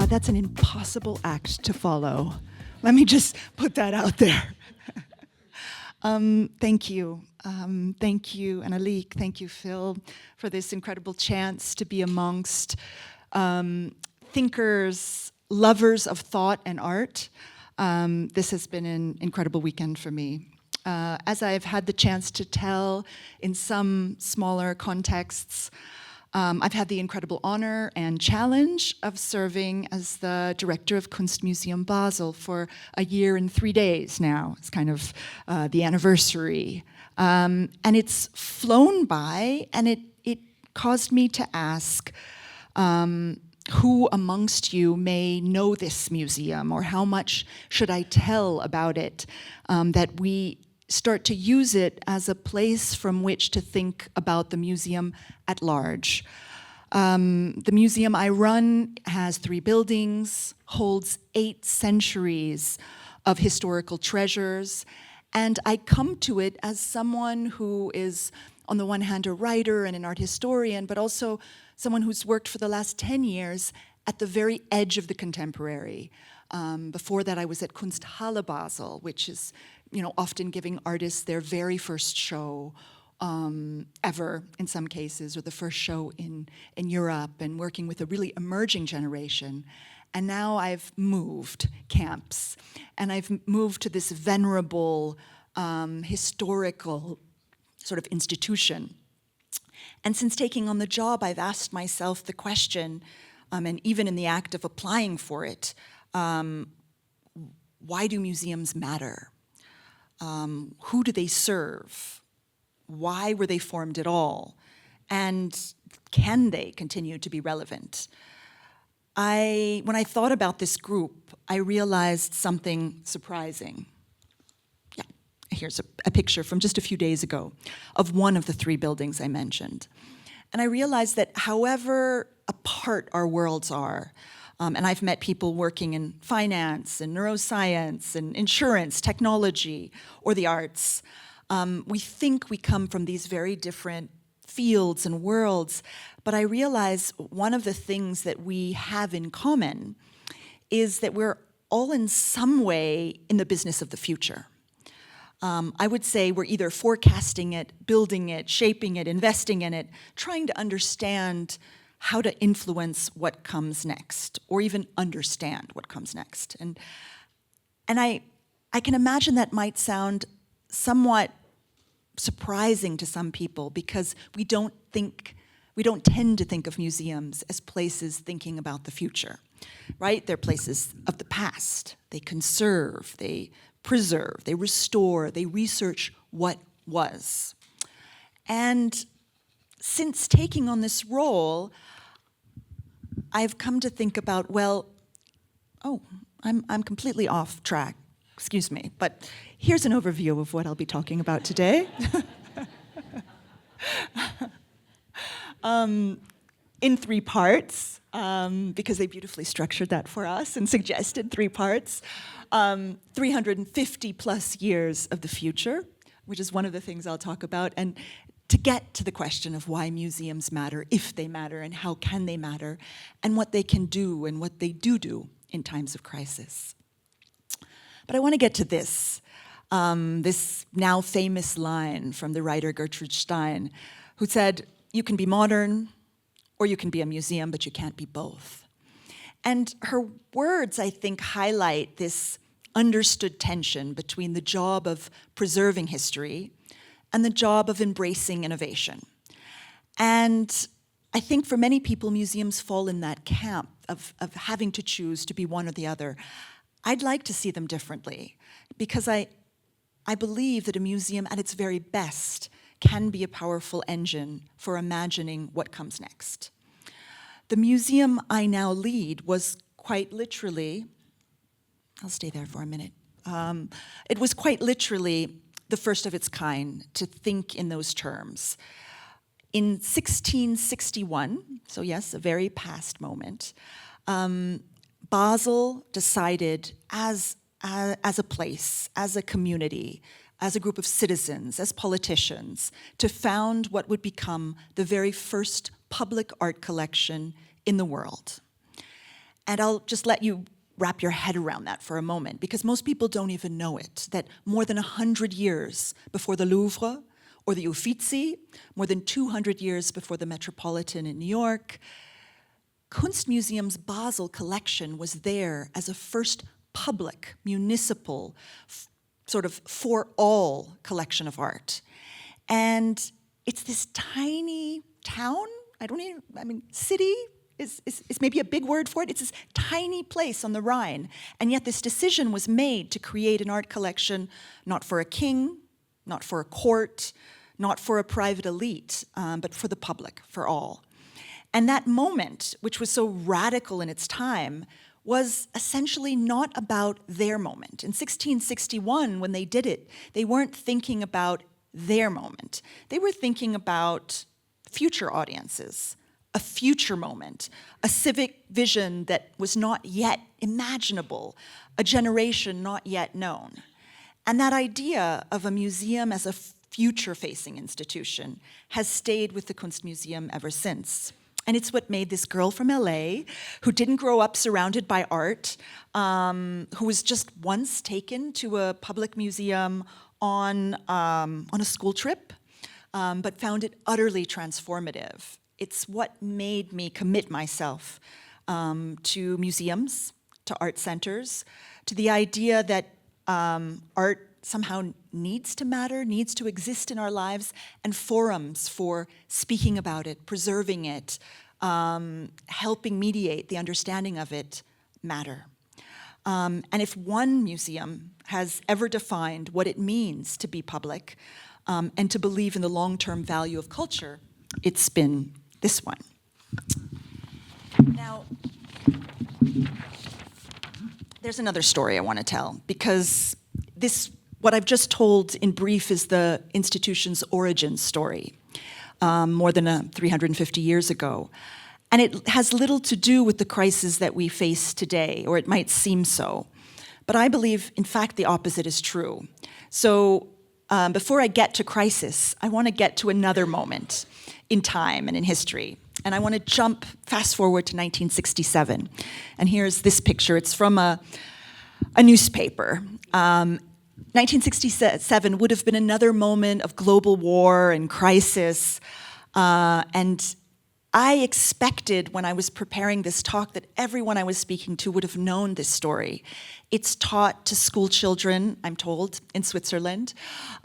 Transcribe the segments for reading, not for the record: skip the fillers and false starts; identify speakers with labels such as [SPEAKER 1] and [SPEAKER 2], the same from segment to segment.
[SPEAKER 1] That's an impossible act to follow. Let me just put that out there. Thank you. Thank you, Anneliek. Thank you, Phil, for this incredible chance to be amongst thinkers, lovers of thought and art. This has been an incredible weekend for me. As I've had the chance to tell in some smaller contexts, I've had the incredible honor and challenge of serving as the director of Kunstmuseum Basel for a year and 3 days now. It's kind of the anniversary. And it's flown by, and it caused me to ask who amongst you may know this museum, or how much should I tell about it, that we start to use it as a place from which to think about the museum at large. The museum I run has 3 buildings, holds 8 centuries of historical treasures, and I come to it as someone who is, on the one hand, a writer and an art historian, but also someone who's worked for the last 10 years at the very edge of the contemporary. Before that, I was at Kunsthalle Basel, which is, often giving artists their very first show ever, in some cases, or the first show in Europe, and working with a really emerging generation. And now I've moved camps, and I've moved to this venerable, historical sort of institution. And since taking on the job, I've asked myself the question, and even in the act of applying for it, why do museums matter? Who do they serve? Why were they formed at all? And can they continue to be relevant? When I thought about this group, I realized something surprising. Yeah, here's a picture from just a few days ago of one of the 3 buildings I mentioned. And I realized that however apart our worlds are, and I've met people working in finance and neuroscience and insurance, technology, or the arts, we think we come from these very different fields and worlds, but I realize one of the things that we have in common is that we're all in some way in the business of the future. I would say we're either forecasting it, building it, shaping it, investing in it, trying to understand how to influence what comes next, or even understand what comes next. And I can imagine that might sound somewhat surprising to some people, because we don't tend to think of museums as places thinking about the future, right? They're places of the past. They conserve, they preserve, they restore, they research what was. And since taking on this role, I've come to think about, I'm completely off track, excuse me, but here's an overview of what I'll be talking about today. In 3 parts, because they beautifully structured that for us and suggested 3 parts. 350 plus years of the future, which is one of the things I'll talk about, and to get to the question of why museums matter, if they matter, and how can they matter, and what they can do and what they do in times of crisis. But I want to get to this now famous line from the writer Gertrude Stein, who said, "You can be modern, or you can be a museum, but you can't be both." And her words, I think, highlight this understood tension between the job of preserving history and the job of embracing innovation. And I think for many people, museums fall in that camp of having to choose to be one or the other. I'd like to see them differently, because I believe that a museum at its very best can be a powerful engine for imagining what comes next. The museum I now lead was quite literally, I'll stay there for a minute. It was quite literally the first of its kind to think in those terms. In 1661, so yes, a very past moment, Basel decided as a place, as a community, as a group of citizens, as politicians, to found what would become the very first public art collection in the world. And I'll just let you wrap your head around that for a moment, because most people don't even know it, that more than 100 years before the Louvre or the Uffizi, more than 200 years before the Metropolitan in New York, Kunstmuseum's Basel collection was there as a first public, municipal, sort of for-all collection of art. And it's this tiny town, city is maybe a big word for it. It's this tiny place on the Rhine. And yet this decision was made to create an art collection not for a king, not for a court, not for a private elite, but for the public, for all. And that moment, which was so radical in its time, was essentially not about their moment. In 1661, when they did it, they weren't thinking about their moment. They were thinking about future audiences, a future moment, a civic vision that was not yet imaginable, a generation not yet known. And that idea of a museum as a future-facing institution has stayed with the Kunstmuseum ever since. And it's what made this girl from LA, who didn't grow up surrounded by art, who was just once taken to a public museum on a school trip, but found it utterly transformative. It's what made me commit myself to museums, to art centers, to the idea that art somehow needs to matter, needs to exist in our lives, and forums for speaking about it, preserving it, helping mediate the understanding of it matter. And if one museum has ever defined what it means to be public and to believe in the long-term value of culture, it's been this one. Now, there's another story I want to tell, because what I've just told in brief is the institution's origin story, more than 350 years ago. And it has little to do with the crisis that we face today, or it might seem so. But I believe, in fact, the opposite is true. So before I get to crisis, I want to get to another moment in time and in history. And I want to fast forward to 1967. And here's this picture. It's from a newspaper. 1967 would have been another moment of global war and crisis. And I expected, when I was preparing this talk, that everyone I was speaking to would have known this story. It's taught to school children, I'm told, in Switzerland.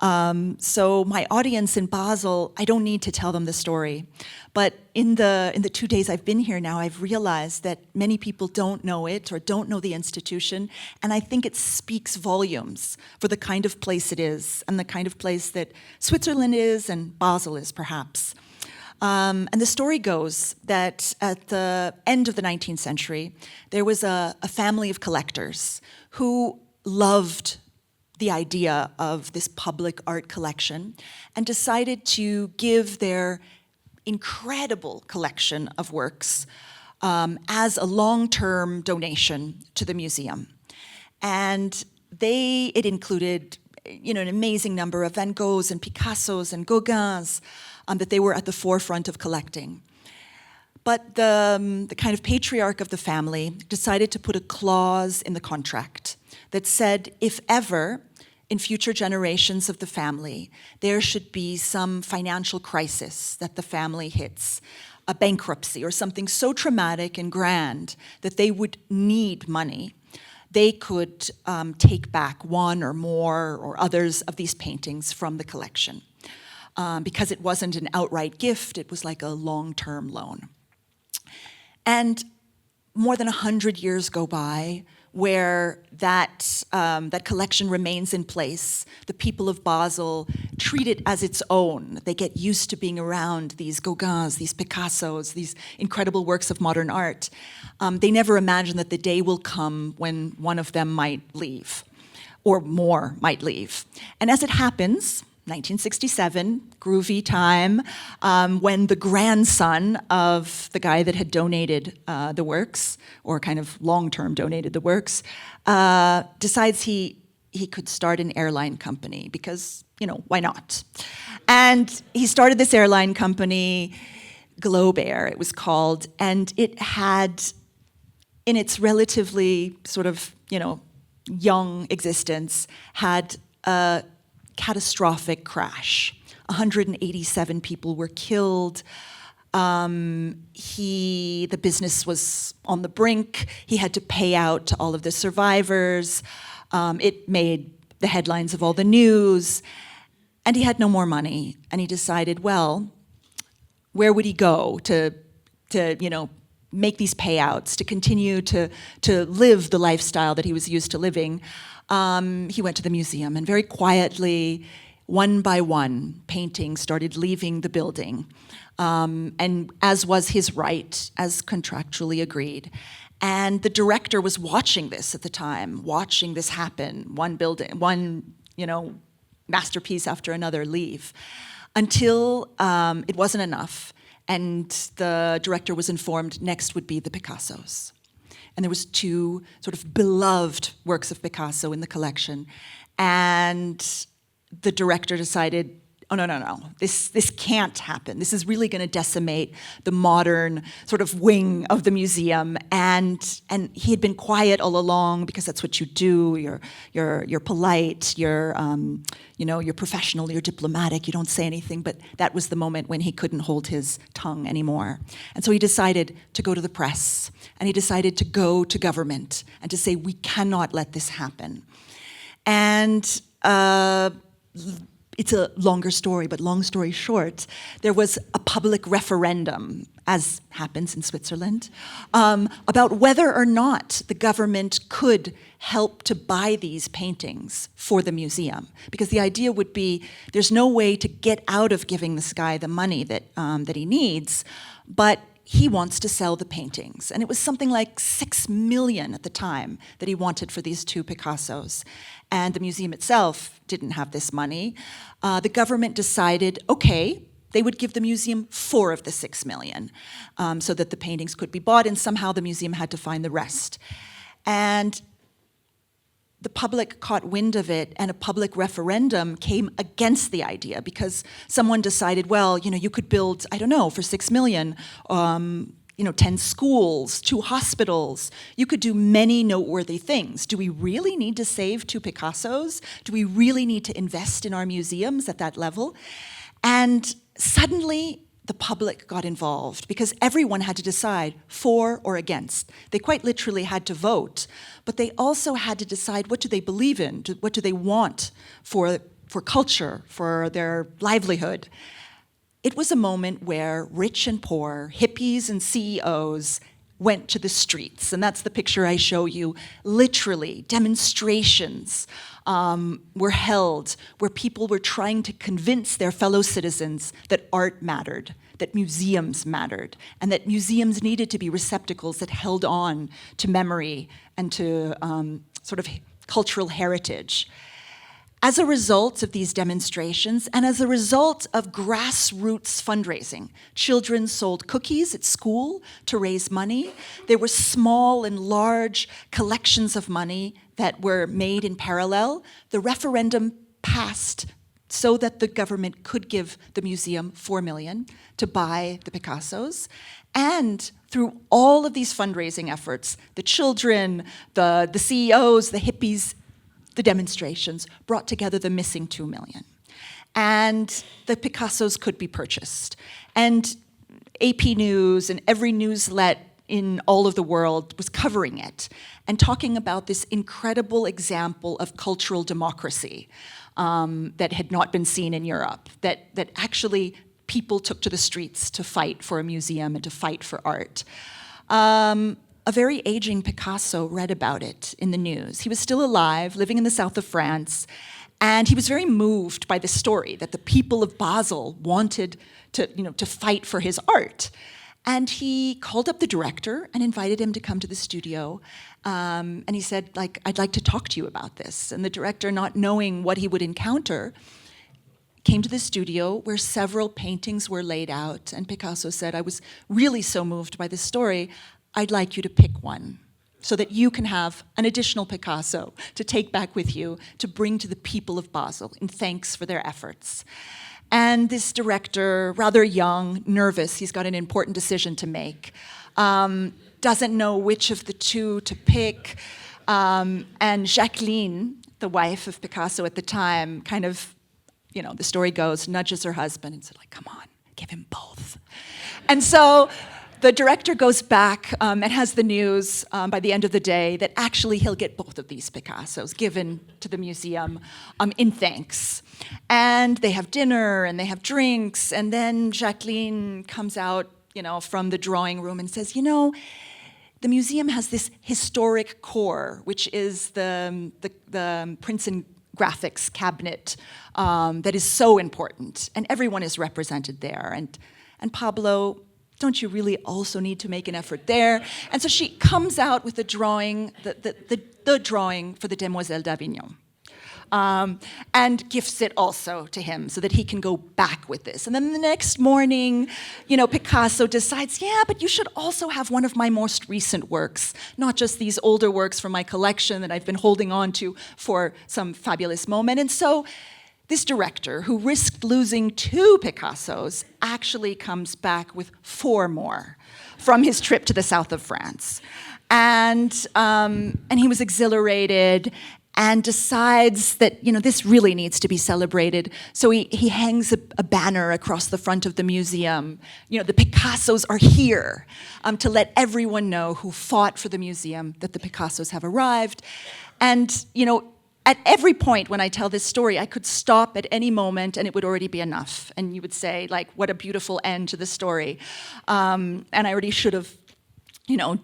[SPEAKER 1] So my audience in Basel, I don't need to tell them the story. But in the 2 days I've been here now, I've realized that many people don't know it or don't know the institution. And I think it speaks volumes for the kind of place it is and the kind of place that Switzerland is and Basel is, perhaps. And the story goes that at the end of the 19th century, there was a family of collectors who loved the idea of this public art collection and decided to give their incredible collection of works as a long-term donation to the museum. And it included, an amazing number of Van Goghs and Picassos and Gauguins that they were at the forefront of collecting. But the kind of patriarch of the family decided to put a clause in the contract that said, if ever, in future generations of the family, there should be some financial crisis that the family hits, a bankruptcy or something so traumatic and grand that they would need money, they could take back one or more or others of these paintings from the collection. Because it wasn't an outright gift, it was like a long-term loan. And more than 100 years go by where that collection remains in place. The people of Basel treat it as its own. They get used to being around these Gauguins, these Picassos, these incredible works of modern art. They never imagine that the day will come when one of them might leave, or more might leave. And as it happens, 1967, groovy time, when the grandson of the guy that had donated the works, or kind of long-term donated the works, decides he he could start an airline company because, why not? And he started this airline company, Globe Air, it was called, and it had, in its relatively sort of, young existence, had a catastrophic crash. 187 people were killed. The business was on the brink. He had to pay out to all of the survivors. It made the headlines of all the news. And he had no more money. And he decided, well, where would he go to make these payouts, to continue to live the lifestyle that he was used to living? He went to the museum, and very quietly, one by one, paintings started leaving the building, and as was his right, as contractually agreed. And the director was watching this at the time, watching this happen, one masterpiece after another leave, until it wasn't enough. And the director was informed next would be the Picassos. And there was 2 sort of beloved works of Picasso in the collection. And the director decided, oh, no, this can't happen. This is really going to decimate the modern sort of wing of the museum. And he had been quiet all along because that's what you do. You're polite. You're professional. You're diplomatic. You don't say anything. But that was the moment when he couldn't hold his tongue anymore. And so he decided to go to the press, and he decided to go to government and to say, we cannot let this happen. And it's a longer story, but long story short, there was a public referendum, as happens in Switzerland, about whether or not the government could help to buy these paintings for the museum. Because the idea would be, there's no way to get out of giving this guy the money that he needs, but he wants to sell the paintings. And it was something like 6 million at the time that he wanted for these 2 Picassos. And the museum itself didn't have this money. The government decided, okay, they would give the museum 4 of the 6 million so that the paintings could be bought, and somehow the museum had to find the rest. And the public caught wind of it, and a public referendum came against the idea because someone decided, well, you could build, I don't know, for 6 million, 10 schools, 2 hospitals. You could do many noteworthy things. Do we really need to save 2 Picassos? Do we really need to invest in our museums at that level? And suddenly, the public got involved because everyone had to decide for or against. They quite literally had to vote, but they also had to decide, what do they believe in? What do they want for culture, for their livelihood? It was a moment where rich and poor, hippies and CEOs went to the streets, and that's the picture I show you. Literally, demonstrations were held where people were trying to convince their fellow citizens that art mattered, that museums mattered, and that museums needed to be receptacles that held on to memory and to sort of cultural heritage. As a result of these demonstrations, and as a result of grassroots fundraising, children sold cookies at school to raise money. There were small and large collections of money that were made in parallel. The referendum passed so that the government could give the museum 4 million to buy the Picassos. And through all of these fundraising efforts, the children, the CEOs, the hippies, the demonstrations brought together the missing 2 million. And the Picassos could be purchased. And AP News and every newslet in all of the world was covering it and talking about this incredible example of cultural democracy that had not been seen in Europe, that actually people took to the streets to fight for a museum and to fight for art. A very aging Picasso read about it in the news. He was still alive, living in the south of France, and he was very moved by this story that the people of Basel wanted to fight for his art. And he called up the director and invited him to come to the studio. And he said, I'd like to talk to you about this. And the director, not knowing what he would encounter, came to the studio where several paintings were laid out. And Picasso said, I was really so moved by this story, I'd like you to pick one. so that you can have an additional Picasso to take back with you to bring to the people of Basel in thanks for their efforts. And this director, rather young, nervous, he's got an important decision to make, doesn't know which of the two to pick. And Jacqueline, the wife of Picasso at the time, kind of, the story goes, nudges her husband and said, like, come on, give him both. And so the director goes back and has the news by the end of the day that actually he'll get both of these Picassos given to the museum in thanks. And they have dinner and they have drinks, and then Jacqueline comes out, from the drawing room and says, the museum has this historic core, which is the prints and graphics cabinet that is so important, and everyone is represented there. And Pablo, don't you really also need to make an effort there? And so she comes out with the drawing, the drawing for the Demoiselle d'Avignon. And gifts it also to him so that he can go back with this. And then the next morning, Picasso decides, yeah, but you should also have one of my most recent works, not just these older works from my collection that I've been holding on to for some fabulous moment. And so this director, who risked losing 2 Picassos, actually comes back with 4 more from his trip to the south of France. And he was exhilarated and decides that, this really needs to be celebrated. So he hangs a banner across the front of the museum. The Picassos are here, to let everyone know who fought for the museum that the Picassos have arrived. And, at every point when I tell this story, I could stop at any moment and it would already be enough. And you would say, like, what a beautiful end to the story. And I already should have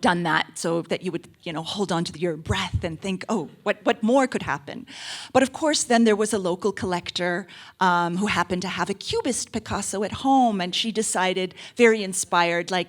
[SPEAKER 1] done that so that you would, hold on to your breath and think, oh, what more could happen? But of course, then there was a local collector who happened to have a Cubist Picasso at home, and she decided, very inspired, like,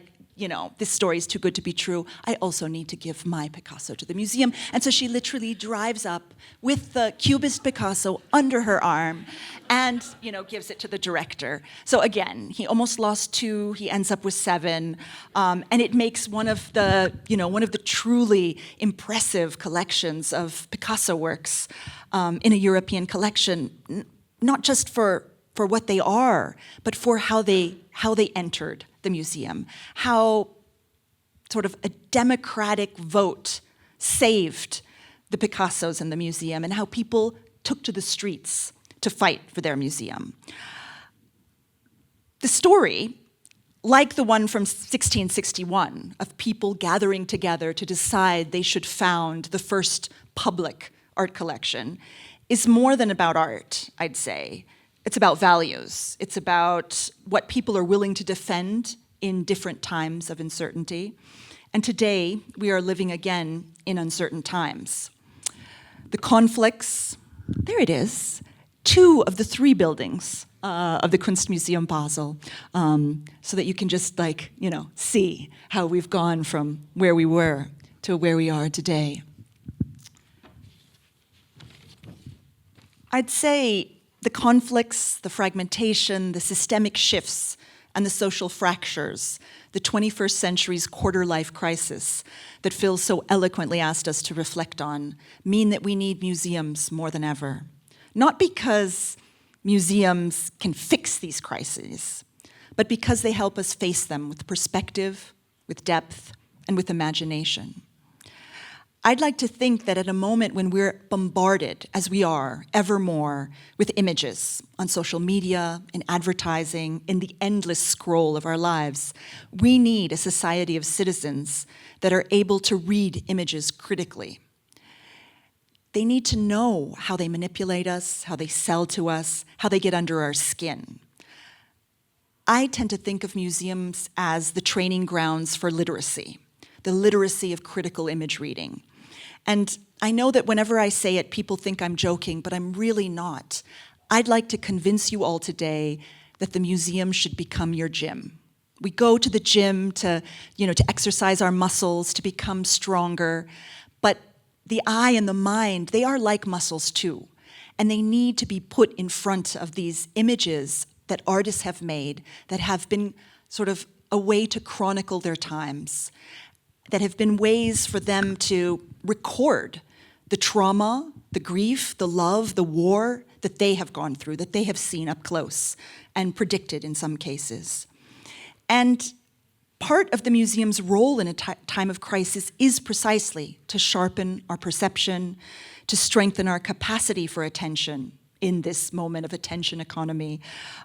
[SPEAKER 1] this story is too good to be true. I also need to give my Picasso to the museum. And so she literally drives up with the Cubist Picasso under her arm and, gives it to the director. So again, he almost lost 2. He ends up with 7. And it makes one of the truly impressive collections of Picasso works in a European collection, not just for what they are, but for how they entered the museum, how sort of a democratic vote saved the Picassos in the museum, and how people took to the streets to fight for their museum. The story, like the one from 1661, of people gathering together to decide they should found the first public art collection, is more than about art, I'd say. It's about values. It's about what people are willing to defend in different times of uncertainty. And today, we are living again in uncertain times. The conflicts, there it is, 2 of the 3 buildings of the Kunstmuseum Basel, so that you can just see how we've gone from where we were to where we are today. I'd say the conflicts, the fragmentation, the systemic shifts, and the social fractures, the 21st century's quarter-life crisis that Phil so eloquently asked us to reflect on, mean that we need museums more than ever. Not because museums can fix these crises, but because they help us face them with perspective, with depth, and with imagination. I'd like to think that at a moment when we're bombarded, as we are, ever more, with images on social media, in advertising, in the endless scroll of our lives, we need a society of citizens that are able to read images critically. They need to know how they manipulate us, how they sell to us, how they get under our skin. I tend to think of museums as the training grounds for literacy, the literacy of critical image reading. And I know that whenever I say it, people think I'm joking, but I'm really not. I'd like to convince you all today that the museum should become your gym. We go to the gym to exercise our muscles, to become stronger, but the eye and the mind, they are like muscles too, and they need to be put in front of these images that artists have made that have been sort of a way to chronicle their times. that have been ways for them to record the trauma, the grief, the love, the war that they have gone through, that they have seen up close and predicted in some cases. And part of the museum's role in a time of crisis is precisely to sharpen our perception, to strengthen our capacity for attention in this moment of attention economy,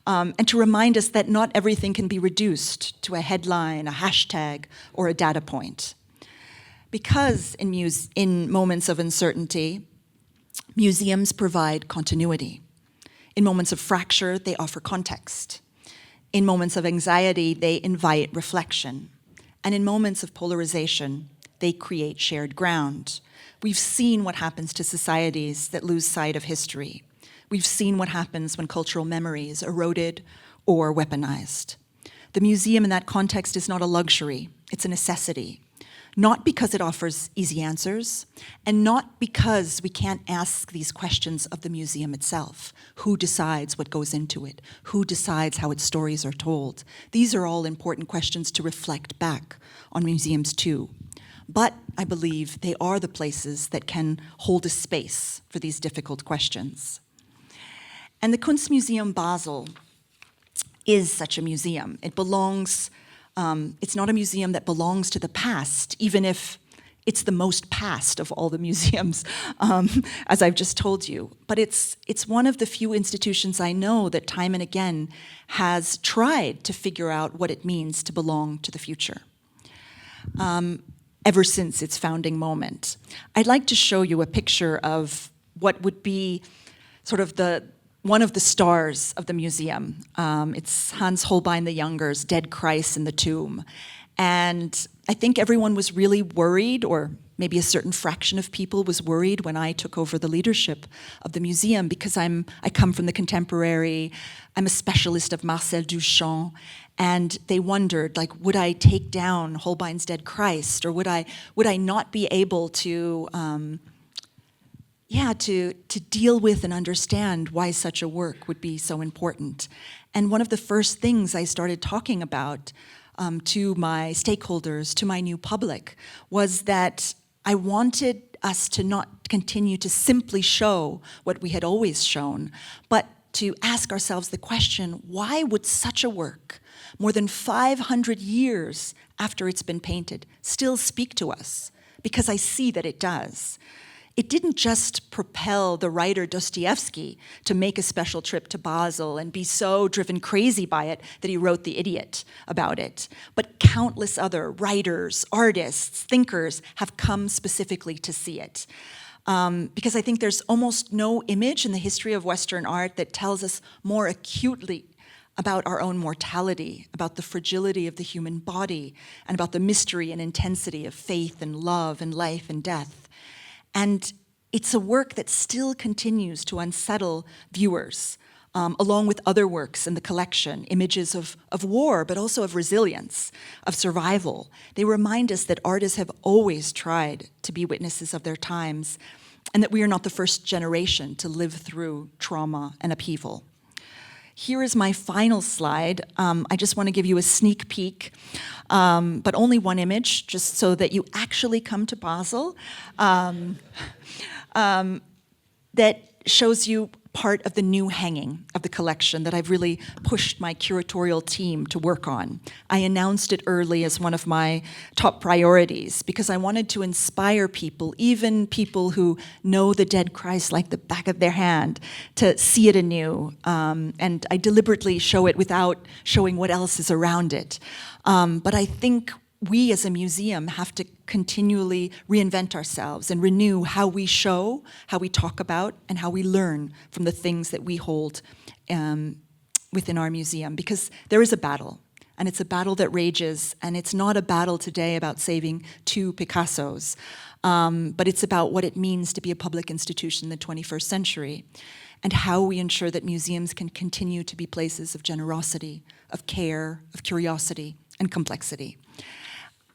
[SPEAKER 1] and to remind us that not everything can be reduced to a headline, a hashtag, or a data point. Because in moments of uncertainty, museums provide continuity. In moments of fracture, they offer context. In moments of anxiety, they invite reflection. And in moments of polarization, they create shared ground. We've seen what happens to societies that lose sight of history. We've seen what happens when cultural memory is eroded or weaponized. The museum in that context is not a luxury, it's a necessity. Not because it offers easy answers, and not because we can't ask these questions of the museum itself. Who decides what goes into it? Who decides how its stories are told? These are all important questions to reflect back on museums too. But I believe they are the places that can hold a space for these difficult questions. And the Kunstmuseum Basel is such a museum. It belongs, it's not a museum that belongs to the past, even if it's the most past of all the museums, as I've just told you. But it's one of the few institutions I know that time and again has tried to figure out what it means to belong to the future, ever since its founding moment. I'd like to show you a picture of what would be sort of one of the stars of the museum. It's Hans Holbein the Younger's Dead Christ in the Tomb. And I think everyone was really worried, or maybe a certain fraction of people was worried when I took over the leadership of the museum, because I come from the contemporary, I'm a specialist of Marcel Duchamp, and they wondered, like, would I take down Holbein's Dead Christ, or would I not be able to to deal with and understand why such a work would be so important. And one of the first things I started talking about to my stakeholders, to my new public, was that I wanted us to not continue to simply show what we had always shown, but to ask ourselves the question, why would such a work, more than 500 years after it's been painted, still speak to us? Because I see that it does. It didn't just propel the writer Dostoevsky to make a special trip to Basel and be so driven crazy by it that he wrote The Idiot about it. But countless other writers, artists, thinkers have come specifically to see it. Because I think there's almost no image in the history of Western art that tells us more acutely about our own mortality, about the fragility of the human body, and about the mystery and intensity of faith and love and life and death. And it's a work that still continues to unsettle viewers, along with other works in the collection, images of war, but also of resilience, of survival. They remind us that artists have always tried to be witnesses of their times, and that we are not the first generation to live through trauma and upheaval. Here is my final slide. I just want to give you a sneak peek, but only one image, just so that you actually come to Basel, that shows you part of the new hanging of the collection that I've really pushed my curatorial team to work on. I announced it early as one of my top priorities because I wanted to inspire people, even people who know the Dead Christ like the back of their hand, to see it anew. And I deliberately show it without showing what else is around it. But I think we as a museum have to continually reinvent ourselves and renew how we show, how we talk about, and how we learn from the things that we hold within our museum. Because there is a battle, and it's a battle that rages, and it's not a battle today about saving 2 Picassos, but it's about what it means to be a public institution in the 21st century, and how we ensure that museums can continue to be places of generosity, of care, of curiosity, and complexity.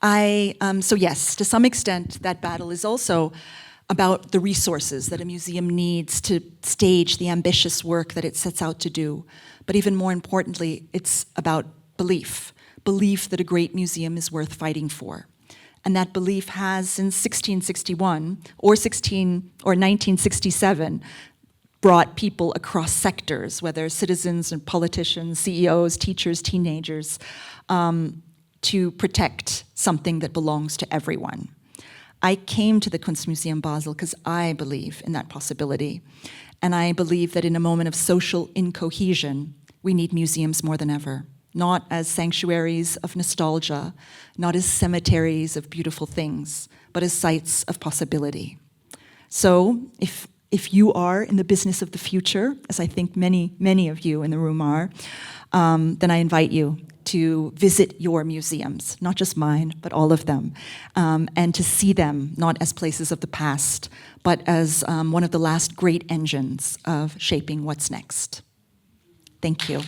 [SPEAKER 1] So yes, to some extent, that battle is also about the resources that a museum needs to stage the ambitious work that it sets out to do. But even more importantly, it's about belief that a great museum is worth fighting for. And that belief has, since 1661 or 1967, brought people across sectors, whether citizens and politicians, CEOs, teachers, teenagers, to protect something that belongs to everyone. I came to the Kunstmuseum Basel because I believe in that possibility. And I believe that in a moment of social incohesion, we need museums more than ever. Not as sanctuaries of nostalgia, not as cemeteries of beautiful things, but as sites of possibility. So if you are in the business of the future, as I think many of you in the room are, then I invite you to visit your museums, not just mine, but all of them, and to see them not as places of the past, but as one of the last great engines of shaping what's next. Thank you.